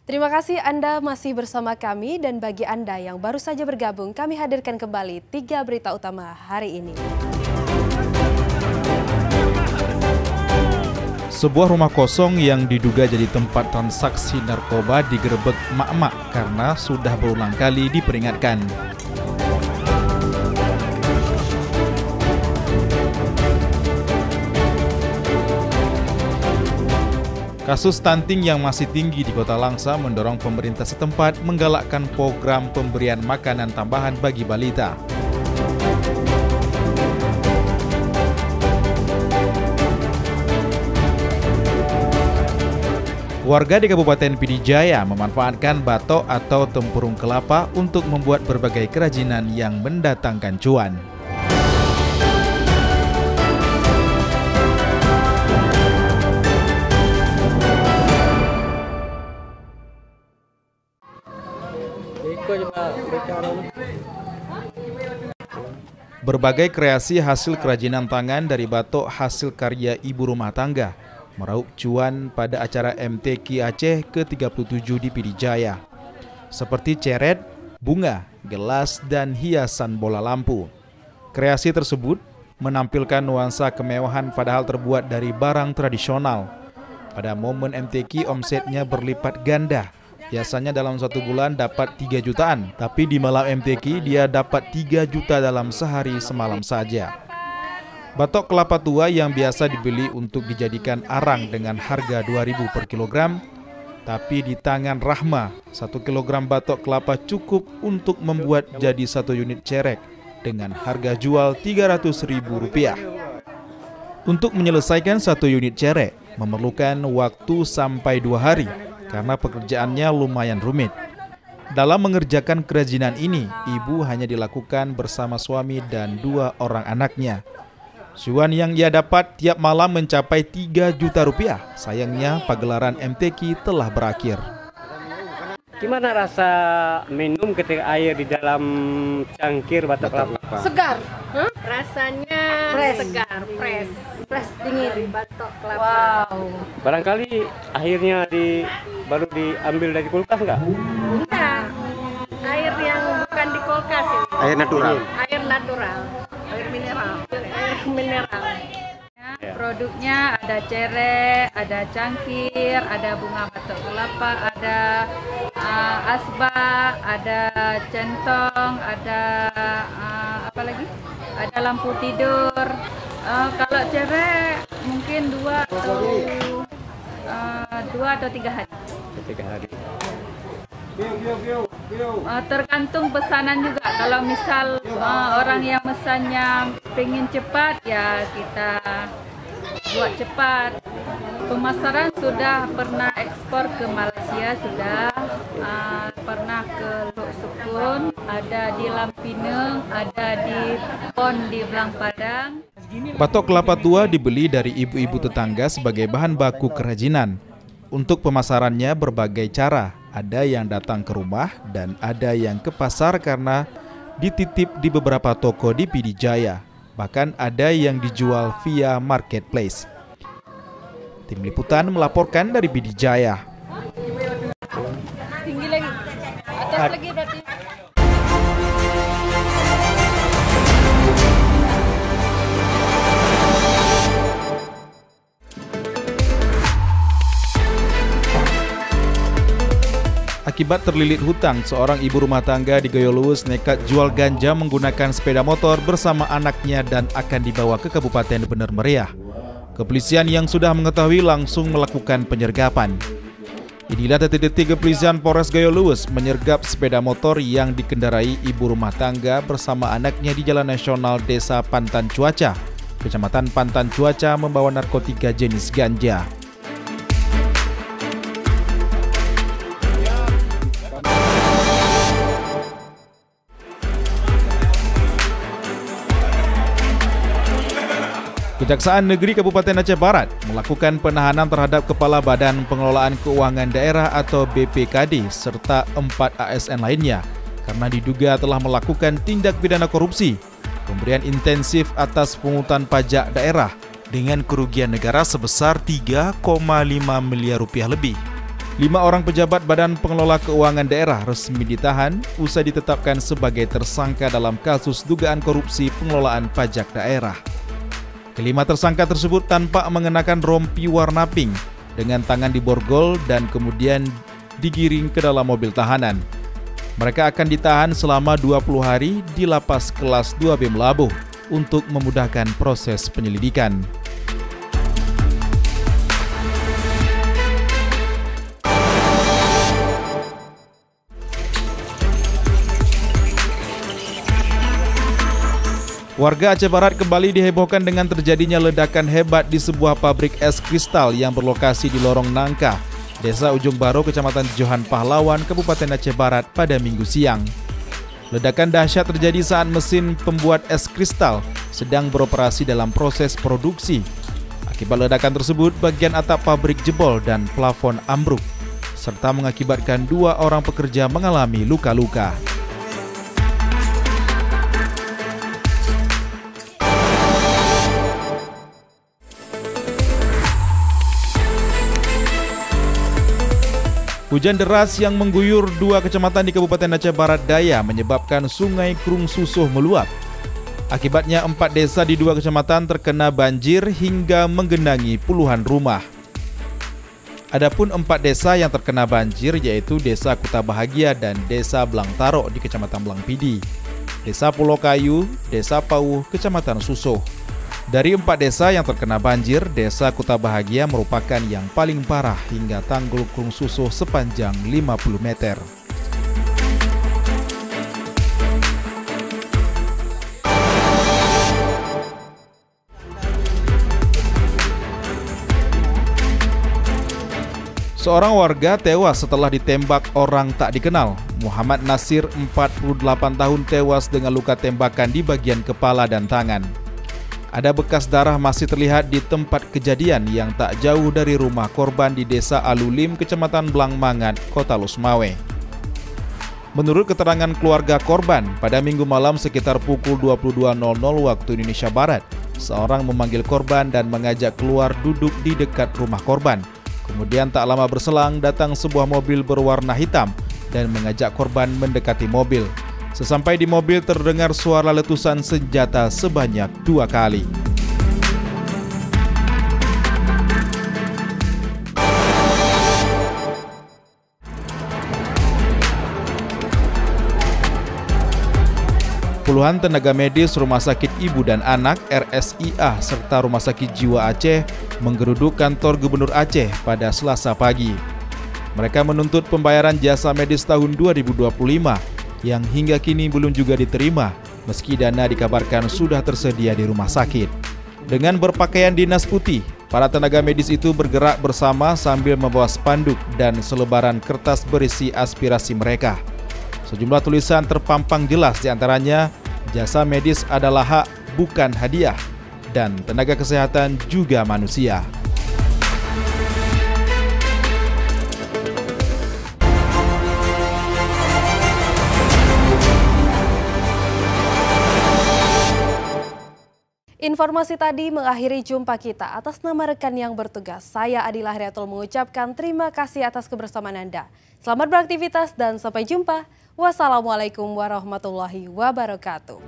Terima kasih Anda masih bersama kami, dan bagi Anda yang baru saja bergabung, kami hadirkan kembali 3 berita utama hari ini. Sebuah rumah kosong yang diduga jadi tempat transaksi narkoba digerebek emak-emak karena sudah berulang kali diperingatkan. Kasus stunting yang masih tinggi di Kota Langsa mendorong pemerintah setempat menggalakkan program pemberian makanan tambahan bagi balita. Warga di Kabupaten Pidijaya memanfaatkan batok atau tempurung kelapa untuk membuat berbagai kerajinan yang mendatangkan cuan. Berbagai kreasi hasil kerajinan tangan dari batok hasil karya ibu rumah tangga meraup cuan pada acara MTQ Aceh ke-37 di Pidijaya, seperti ceret, bunga, gelas, dan hiasan bola lampu. Kreasi tersebut menampilkan nuansa kemewahan padahal terbuat dari barang tradisional. Pada momen MTQ omsetnya berlipat ganda. Biasanya dalam 1 bulan dapat 3 jutaan, tapi di malam MTQ dia dapat 3 juta dalam sehari semalam saja. Batok kelapa tua yang biasa dibeli untuk dijadikan arang dengan harga 2.000 per kilogram, tapi di tangan Rahma, 1 kilogram batok kelapa cukup untuk membuat jadi 1 unit cerek dengan harga jual Rp300.000. Untuk menyelesaikan 1 unit cerek memerlukan waktu sampai 2 hari. Karena pekerjaannya lumayan rumit. Dalam mengerjakan kerajinan ini, ibu hanya dilakukan bersama suami dan 2 orang anaknya. Cuan yang ia dapat tiap malam mencapai 3 juta rupiah. Sayangnya pagelaran MTQ telah berakhir. Gimana rasa minum ketika air di dalam cangkir batok kelapa? Segar. Huh? Rasanya segar, fresh dingin batok kelapa. Wow. Barangkali akhirnya baru diambil dari kulkas nggak? Enggak. Air yang bukan di kulkas ini. Air natural. Air natural. Air mineral. Air mineral. Produknya ada cere, ada cangkir, ada bunga batok kelapa, ada asbak, ada centong, ada apa lagi? Ada lampu tidur. Kalau cere mungkin 2 atau 3 hari. 3 hari. Tergantung pesanan juga. Kalau misal orang yang mesannya pengen cepat, ya kita buat cepat. Pemasaran sudah pernah ekspor ke Malaysia, sudah pernah ke Lok Sukun, ada di Lampineng, ada di Pon di Belang Padang. Batok kelapa tua dibeli dari ibu-ibu tetangga sebagai bahan baku kerajinan. Untuk pemasarannya berbagai cara. Ada yang datang ke rumah dan ada yang ke pasar karena dititip di beberapa toko di Pidijaya. Bahkan ada yang dijual via marketplace. Tim Liputan melaporkan dari Pidijaya. Tinggi lagi, atas lagi berarti. Akibat terlilit hutang, seorang ibu rumah tangga di Goyoluwus nekat jual ganja menggunakan sepeda motor bersama anaknya dan akan dibawa ke Kabupaten Bener Meriah. Kepolisian yang sudah mengetahui langsung melakukan penyergapan. Inilah detik-detik kepolisian Polres Goyoluwus menyergap sepeda motor yang dikendarai ibu rumah tangga bersama anaknya di Jalan Nasional Desa Pantan Cuaca, Kecamatan Pantan Cuaca, membawa narkotika jenis ganja. Kejaksaan Negeri Kabupaten Aceh Barat melakukan penahanan terhadap Kepala Badan Pengelolaan Keuangan Daerah atau BPKD serta 4 ASN lainnya karena diduga telah melakukan tindak pidana korupsi, pemberian intensif atas pungutan pajak daerah dengan kerugian negara sebesar 3,5 miliar rupiah lebih. 5 orang pejabat Badan Pengelola Keuangan Daerah resmi ditahan usai ditetapkan sebagai tersangka dalam kasus dugaan korupsi pengelolaan pajak daerah. Kelima tersangka tersebut tampak mengenakan rompi warna pink dengan tangan diborgol dan kemudian digiring ke dalam mobil tahanan. Mereka akan ditahan selama 20 hari di Lapas Kelas 2B Melabuh untuk memudahkan proses penyelidikan. Warga Aceh Barat kembali dihebohkan dengan terjadinya ledakan hebat di sebuah pabrik es kristal yang berlokasi di Lorong Nangka, Desa Ujung Baro, Kecamatan Johan Pahlawan, Kabupaten Aceh Barat pada Minggu siang. Ledakan dahsyat terjadi saat mesin pembuat es kristal sedang beroperasi dalam proses produksi. Akibat ledakan tersebut, bagian atap pabrik jebol dan plafon ambruk, serta mengakibatkan 2 orang pekerja mengalami luka-luka. Hujan deras yang mengguyur 2 kecamatan di Kabupaten Aceh Barat Daya menyebabkan Sungai Krung Susuh meluap. Akibatnya 4 desa di 2 kecamatan terkena banjir hingga menggenangi puluhan rumah. Adapun 4 desa yang terkena banjir yaitu Desa Kuta Bahagia dan Desa Belang Tarok di Kecamatan Belang Pidi, Desa Pulau Kayu, Desa Pauh, Kecamatan Susuh. Dari 4 desa yang terkena banjir, Desa Kuta Bahagia merupakan yang paling parah hingga tanggul Krung Susuh sepanjang 50 meter. Seorang warga tewas setelah ditembak orang tak dikenal. Muhammad Nasir, 48 tahun, tewas dengan luka tembakan di bagian kepala dan tangan. Ada bekas darah masih terlihat di tempat kejadian yang tak jauh dari rumah korban di Desa Alulim, Kecamatan Belang Mangat, Kota Lusmawe. Menurut keterangan keluarga korban, pada Minggu malam sekitar pukul 22.00 waktu Indonesia Barat, seorang memanggil korban dan mengajak keluar duduk di dekat rumah korban. Kemudian tak lama berselang datang sebuah mobil berwarna hitam dan mengajak korban mendekati mobil. Sesampai di mobil terdengar suara letusan senjata sebanyak 2 kali. Puluhan tenaga medis Rumah Sakit Ibu dan Anak RSIA serta Rumah Sakit Jiwa Aceh menggeruduk kantor Gubernur Aceh pada Selasa pagi. Mereka menuntut pembayaran jasa medis tahun 2025 yang hingga kini belum juga diterima, meski dana dikabarkan sudah tersedia di rumah sakit. Dengan berpakaian dinas putih, para tenaga medis itu bergerak bersama sambil membawa spanduk dan selebaran kertas berisi aspirasi mereka. Sejumlah tulisan terpampang jelas, diantaranya jasa medis adalah hak, bukan hadiah, dan tenaga kesehatan juga manusia. Informasi tadi mengakhiri jumpa kita. Atas nama rekan yang bertugas, saya Adila Heriatul mengucapkan terima kasih atas kebersamaan Anda. Selamat beraktivitas dan sampai jumpa. Wassalamualaikum warahmatullahi wabarakatuh.